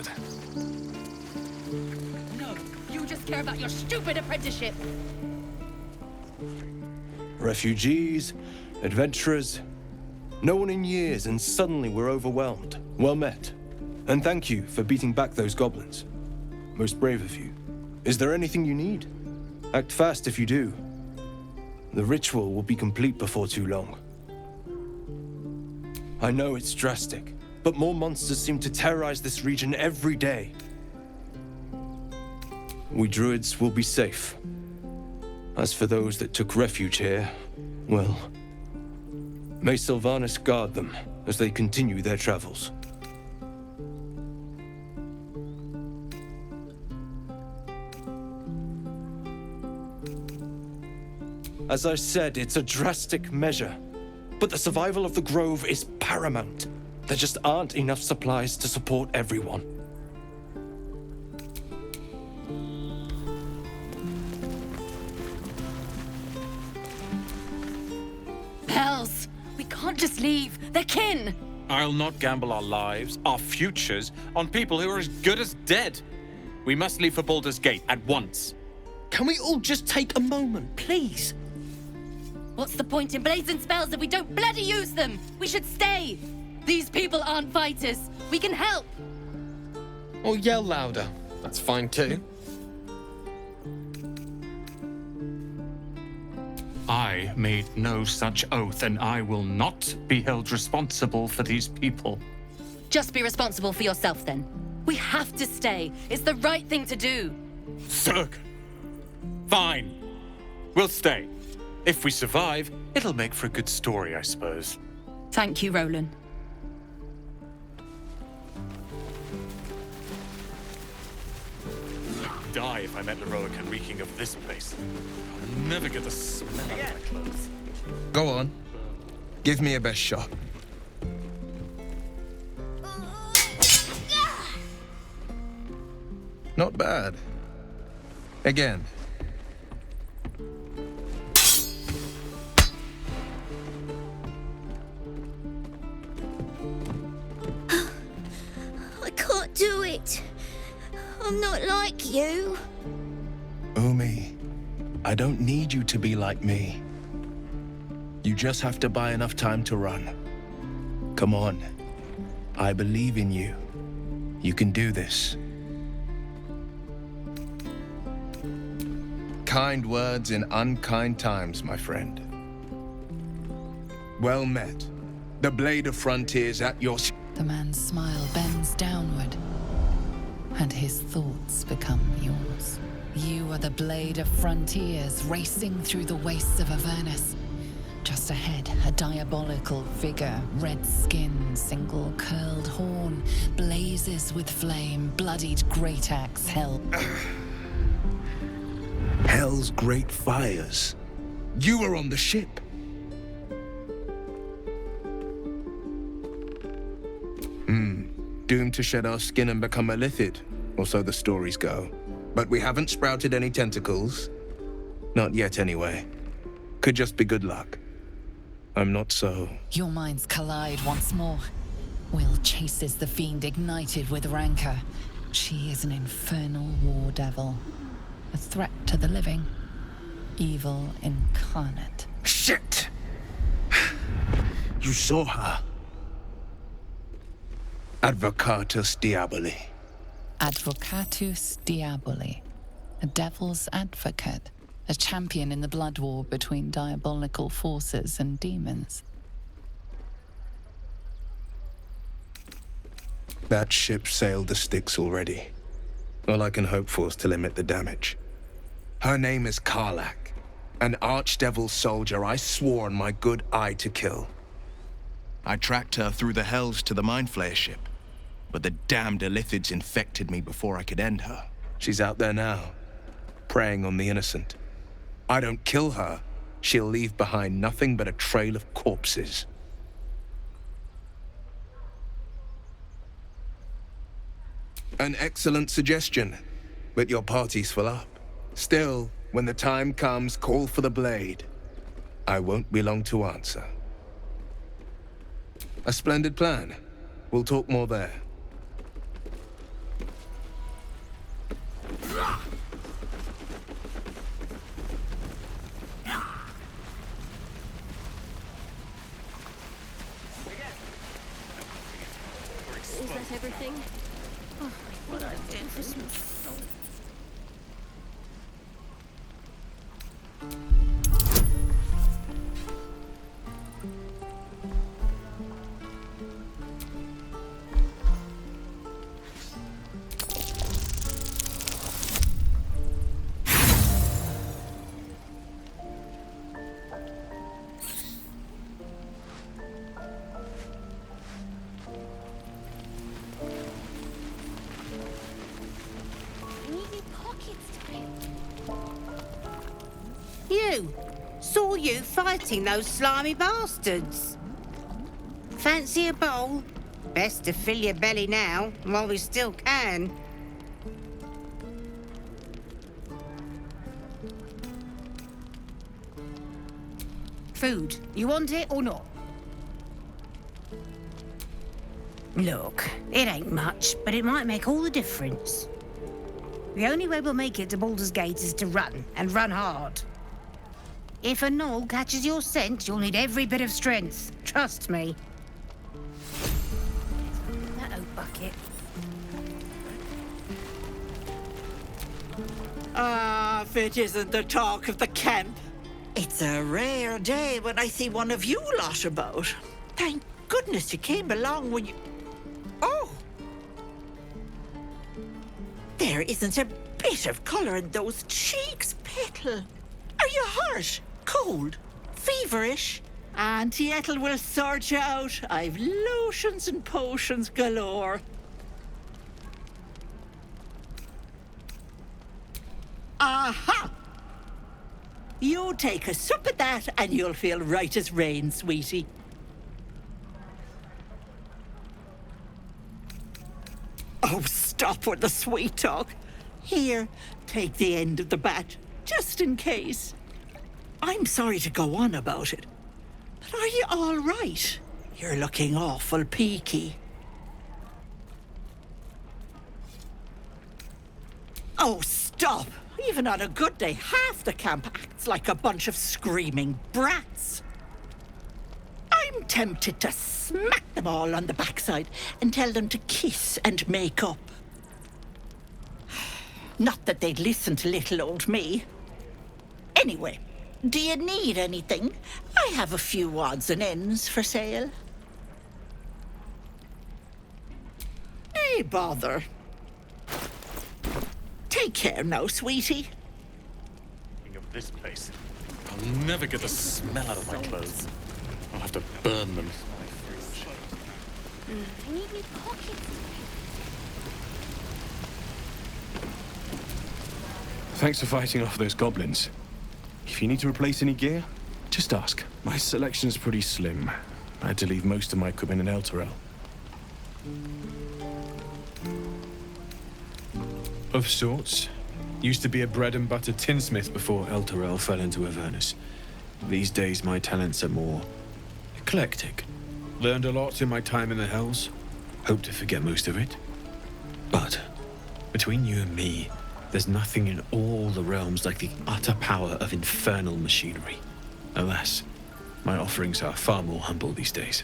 said. No, you just care about your stupid apprenticeship. Refugees, adventurers, no one in years, and suddenly we're overwhelmed. Well met. And thank you for beating back those goblins. Most brave of you. Is there anything you need? Act fast if you do. The ritual will be complete before too long. I know it's drastic, but more monsters seem to terrorize this region every day. We druids will be safe. As for those that took refuge here, well, may Sylvanas guard them as they continue their travels. As I said, it's a drastic measure, but the survival of the Grove is paramount. There just aren't enough supplies to support everyone. Hells! We can't just leave. They're kin! I'll not gamble our lives, our futures, on people who are as good as dead. We must leave for Baldur's Gate at once. Can we all just take a moment, please? What's the point in blazing spells if we don't bloody use them? We should stay! These people aren't fighters. We can help! Or yell louder. That's fine too. I made no such oath, and I will not be held responsible for these people. Just be responsible for yourself then. We have to stay. It's the right thing to do. Zerg! Fine. We'll stay. If we survive, it'll make for a good story, I suppose. Thank you, Roland. I'd die if I met Leroica reeking of this place. I'll never get the smell out of my clothes. Go on. Give me a best shot. Not bad. Again. I can't do it. I'm not like you. Umi, I don't need you to be like me. You just have to buy enough time to run. Come on. I believe in you. You can do this. Kind words in unkind times, my friend. Well met. The Blade of Frontiers at your... The man's smile bends downward, and his thoughts become yours. You are the Blade of Frontiers, racing through the wastes of Avernus. Just ahead, a diabolical figure, red skin, single curled horn, blazes with flame, bloodied great axe held. Hell's great fires. You were on the ship. Doomed to shed our skin and become a lithid, or so the stories go. But we haven't sprouted any tentacles. Not yet, anyway. Could just be good luck. I'm not so... Your minds collide once more. Will chases the fiend ignited with rancor. She is an infernal war devil. A threat to the living. Evil incarnate. Shit! You saw her. Advocatus Diaboli. Advocatus Diaboli. A devil's advocate. A champion in the blood war between diabolical forces and demons. That ship sailed the Styx already. All I can hope for is to limit the damage. Her name is Karlach, an archdevil soldier I swore on my good eye to kill. I tracked her through the hells to the Mind Flayer ship, but the damned Illithids infected me before I could end her. She's out there now, preying on the innocent. I don't kill her, she'll leave behind nothing but a trail of corpses. An excellent suggestion, but your party's full up. Still, when the time comes, call for the blade. I won't be long to answer. A splendid plan. We'll talk more there. that everything? Oh, what I do for some... You! Saw you fighting those slimy bastards. Fancy a bowl? Best to fill your belly now, while we still can. Food. You want it or not? Look, it ain't much, but it might make all the difference. The only way we'll make it to Baldur's Gate is to run, and run hard. If a gnoll catches your scent, you'll need every bit of strength. Trust me. That old bucket. Ah, if it isn't the talk of the camp. It's a rare day when I see one of you lot about. Thank goodness you came along when you... Oh! There isn't a bit of colour in those cheeks, Petal. Are you hurt? Cold? Feverish? Auntie Ethel will sort you out. I've lotions and potions galore. Aha! You take a sup at that and you'll feel right as rain, sweetie. Oh, stop with the sweet talk. Here, take the end of the bat, just in case. I'm sorry to go on about it, but are you all right? You're looking awful peaky. Oh, stop! Even on a good day, half the camp acts like a bunch of screaming brats. I'm tempted to smack them all on the backside and tell them to kiss and make up. Not that they'd listen to little old me. Anyway, do you need anything? I have a few odds and ends for sale. Hey, bother. Take care now, sweetie. Of this place, I'll never get the smell out of my clothes. I'll have to burn them. I need new pockets. Thanks for fighting off those goblins. If you need to replace any gear, just ask. My selection's pretty slim. I had to leave most of my equipment in Elturel. Of sorts. Used to be a bread and butter tinsmith before Elturel fell into Avernus. These days my talents are more eclectic. Learned a lot in my time in the Hells. Hope to forget most of it. But between you and me, there's nothing in all the realms like the utter power of infernal machinery. Alas, my offerings are far more humble these days.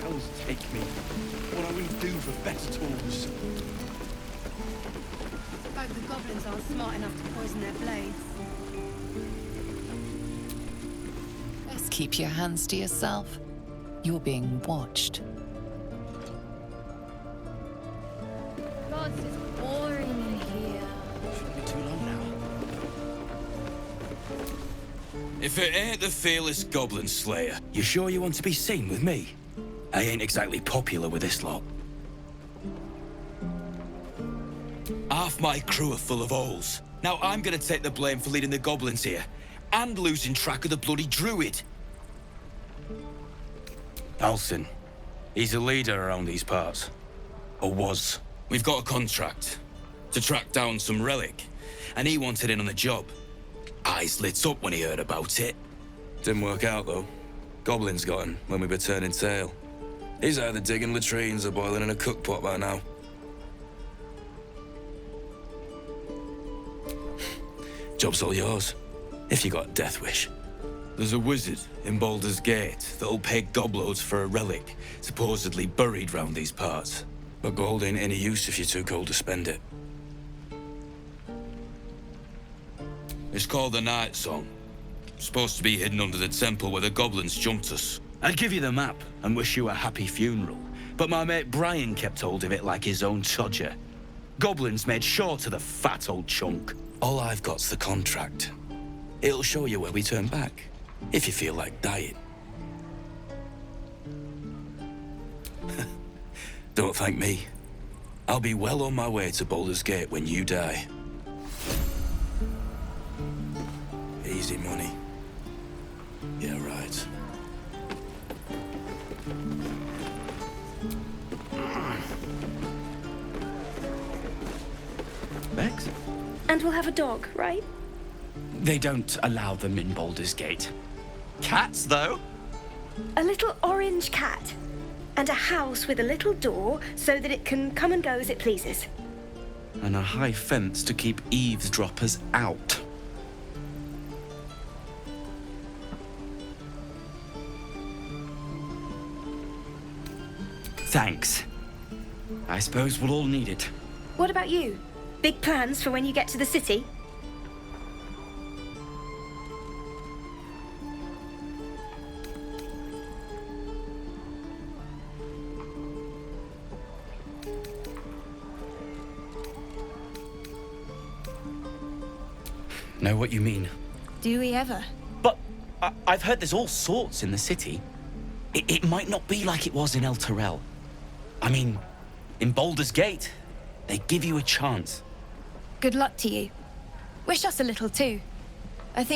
Hells take me. What I wouldn't do for better tools. Hope the goblins aren't smart enough to poison their blades. Best keep your hands to yourself. You're being watched. God, it's boring in here. Shouldn't be too long now. If it ain't the fearless Goblin Slayer, you sure you want to be seen with me? I ain't exactly popular with this lot. Half my crew are full of holes. Now I'm gonna take the blame for leading the goblins here, and losing track of the bloody druid. Alcyn. He's a leader around these parts. Or was. We've got a contract to track down some relic, and he wanted in on the job. Eyes lit up when he heard about it. Didn't work out, though. Goblins got him when we were turning tail. He's either digging latrines or boiling in a cookpot by now. Job's all yours, if you got a death wish. There's a wizard in Baldur's Gate that'll pay gobloads for a relic supposedly buried round these parts. But gold ain't any use if you're too cold to spend it. It's called the Night Song. Supposed to be hidden under the temple where the goblins jumped us. I'd give you the map and wish you a happy funeral, but my mate Brian kept hold of it like his own Todger. Goblins made sure to the fat old chunk. All I've got's the contract. It'll show you where we turn back, if you feel like dying. Don't thank me. I'll be well on my way to Baldur's Gate when you die. Easy money. Yeah, right. Bex? And we'll have a dog, right? They don't allow them in Baldur's Gate. Cats, though? A little orange cat. And a house with a little door so that it can come and go as it pleases. And a high fence to keep eavesdroppers out. Thanks. I suppose we'll all need it. What about you? Big plans for when you get to the city? Know what you mean. Do we ever? But I've heard there's all sorts in the city. It might not be like it was in El Terrell. I mean, in Baldur's Gate, they give you a chance. Good luck to you. Wish us a little too. I think